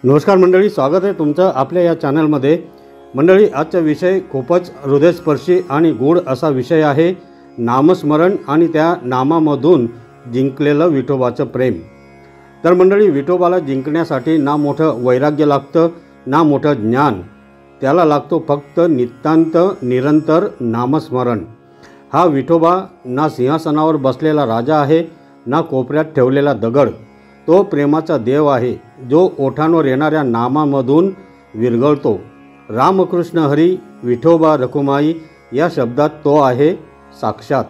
नमस्कार मंडळी, स्वागत आहे तुमचं आपल्या या चॅनलमध्ये। मंडळी, आजचा विषय खूपच हृदयस्पर्शी आणि गूढ असा विषय आहे, नामस्मरण आणि त्या नामामधून जिंकलेलं विठोबाचं प्रेम। तर मंडळी, विठोबाला जिंकण्यासाठी ना मोठं वैराग्य लागतं ना मोठं ज्ञान, त्याला लागतो फक्त नितांत निरंतर नामस्मरण। हा विठोबा ना सिंहासनावर बसलेला राजा आहे ना कोपऱ्यात ठेवलेला दगड, तो प्रेमाचा देव आहे जो ओठांवर येणाऱ्या नामामधून विरघळतो। रामकृष्ण हरी विठोबा रखुमाई या शब्दात तो आहे साक्षात।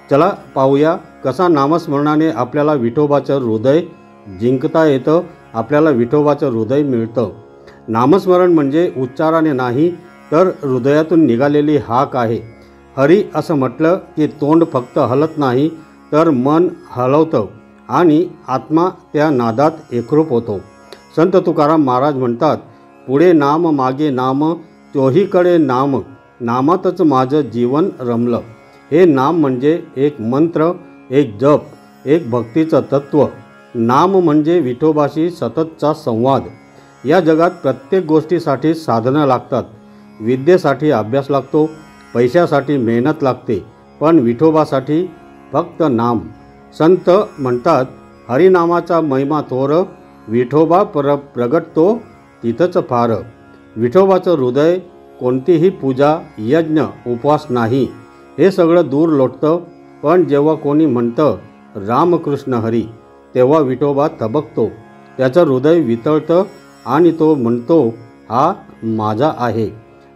चला पाहूया कसा नामस्मरणाने आपल्याला विठोबाचं हृदय जिंकता येतं, आपल्याला विठोबाचं हृदय मिळतं। नामस्मरण म्हणजे उच्चाराने नाही तर हृदयातून निघालेली हाक आहे। हरी असं म्हटलं की तोंड फक्त हलत नाही तर मन हलवतं आणि आत्मा त्या नादात एकरूप होतो। संत तुकाराम महाराज म्हणतात, पुढे नाम मागे नाम चोहीकडे नाम, नामातच माझं जीवन रमलं। हे नाम म्हणजे एक मंत्र, एक जप, एक भक्तीचं तत्त्व। नाम म्हणजे विठोबाशी सततचा संवाद। या जगात प्रत्येक गोष्टीसाठी साधनं लागतात, विद्येसाठी अभ्यास लागतो, पैशासाठी मेहनत लागते, पण विठोबासाठी फक्त नाम। संत म्हणतात, हरिनामाचा महिमा थोर, विठोबा प्रगटतो तिथंच फार। विठोबाचं हृदय कोणतीही पूजा, यज्ञ, उपवास नाही, हे सगळं दूर लोटतं। पण जेव्हा कोणी म्हणतं रामकृष्ण हरी, तेव्हा विठोबा थबकतो, त्याचं हृदय वितळतं आणि तो म्हणतो, हा माझा आहे।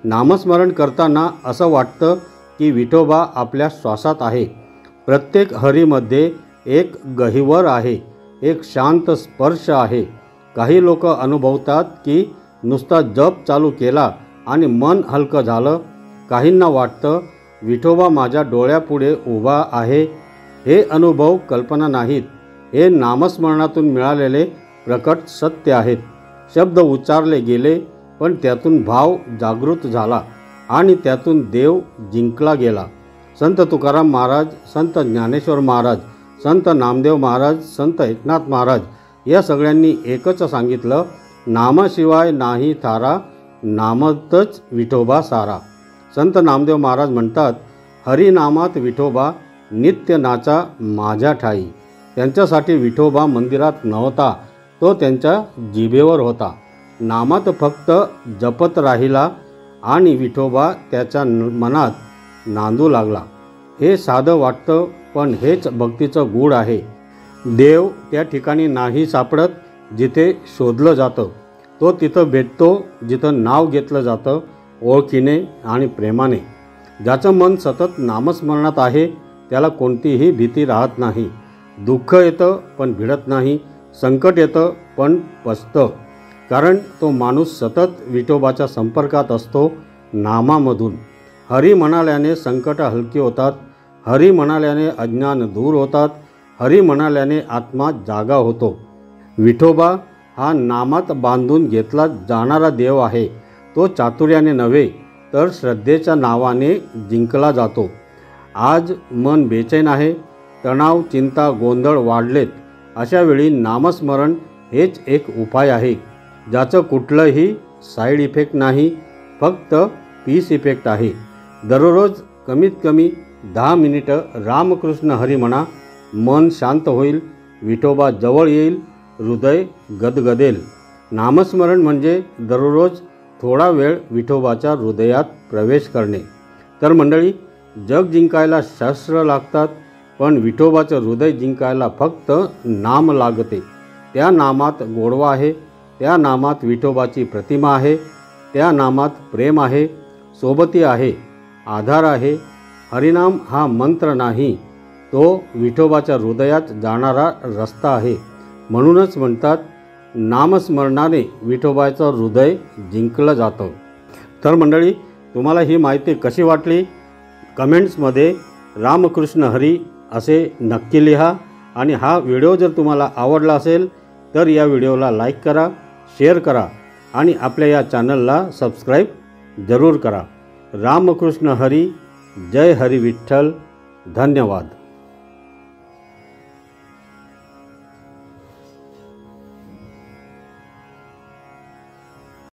नामस्मरण करताना असं वाटतं की विठोबा आपल्या श्वासात आहे। प्रत्येक हरीमध्ये एक गहिवर आहे, एक शांत स्पर्श आहे। काही लोक अनुभवतात की नुसता जप चालू केला आणि मन हलकं झालं। काहींना वाटतं विठोबा माझ्या डोळ्यापुढे उभा आहे। हे अनुभव कल्पना नाहीत, हे नामस्मरणातून मिळालेले प्रकट सत्य आहेत। शब्द उच्चारले गेले पण त्यातून भाव जागृत झाला आणि त्यातून देव जिंकला गेला। संत तुकाराम महाराज, संत ज्ञानेश्वर महाराज, संत नामदेव महाराज, संत एकनाथ महाराज या सगळ्यांनी एकच सांगितलं, नामाशिवाय नाही थारा, नामातच विठोबा सारा। संत नामदेव महाराज म्हणतात, हरिनामात विठोबा नित्य नाचा माझ्या ठाई। त्यांच्यासाठी विठोबा मंदिरात नव्हता, तो त्यांच्या जिभेवर होता। नामात फक्त जपत राहिला आणि विठोबा त्याच्या मनात नांदू लागला। हे साधं वाटतं पण हेच भक्तीचं गूढ आहे। देव त्या ठिकाणी नाही सापडत जिथे शोधलं जातं, तो तिथं भेटतो जिथं नाव घेतलं जातं, ओळखीने आणि प्रेमाने। ज्याचं मन सतत नामस्मरणात आहे त्याला कोणतीही भीती राहत नाही। दुःख येतं पण भिडत नाही, संकट येतं पण पचतं, कारण तो माणूस सतत विठोबाच्या संपर्कात असतो नामामधून। हरी म्हणाल्याने संकट हलकी होतात, हरी म्हणाल्याने अज्ञान दूर होतात, हरी म्हणाल्याने आत्मा जागा होतो। विठोबा हा नामात बांधून घेतला जाणारा देव आहे। तो चातुर्याने नव्हे तर श्रद्धेच्या नावाने जिंकला जातो। आज मन बेचैन आहे, तणाव, चिंता, गोंधळ वाढलेत, अशा वेळी नामस्मरण हेच एक उपाय आहे, ज्याचं कुठलंही साईड इफेक्ट नाही, फक्त पीस इफेक्ट आहे। दररोज कमीत कमी 10 मिनिटं रामकृष्ण हरी म्हणा, मन शांत होईल, विठोबा जवळ येईल, हृदय गदगदेल। नामस्मरण म्हणजे दररोज थोडा वेळ विठोबाच्या हृदयात प्रवेश करणे। तर मंडळी, जग जिंकायला शस्त्र लागतात पण विठोबाचं हृदय जिंकायला फक्त नाम लागते। त्या नामात गोडवा आहे, त्या नामात विठोबाची प्रतिमा आहे, त्या नामात प्रेम आहे, सोबती आहे, आधार आहे। हरिनाम हा मंत्र नाही, तो विठोबाच्या हृदयात जाणारा रस्ता आहे। म्हणूनच म्हणतात, नामस्मरणाने विठोबाचं हृदय जिंकलं जातं। तर मंडळी, तुम्हाला ही माहिती कशी वाटली कमेंट्समध्ये रामकृष्ण हरी असे नक्की लिहा। आणि हा व्हिडिओ जर तुम्हाला आवडला असेल तर या व्हिडिओला लाईक करा, शेअर करा आणि आपल्या या चॅनलला सबस्क्राईब जरूर करा। रामकृष्ण हरी, जय हरी विठ्ठल, धन्यवाद।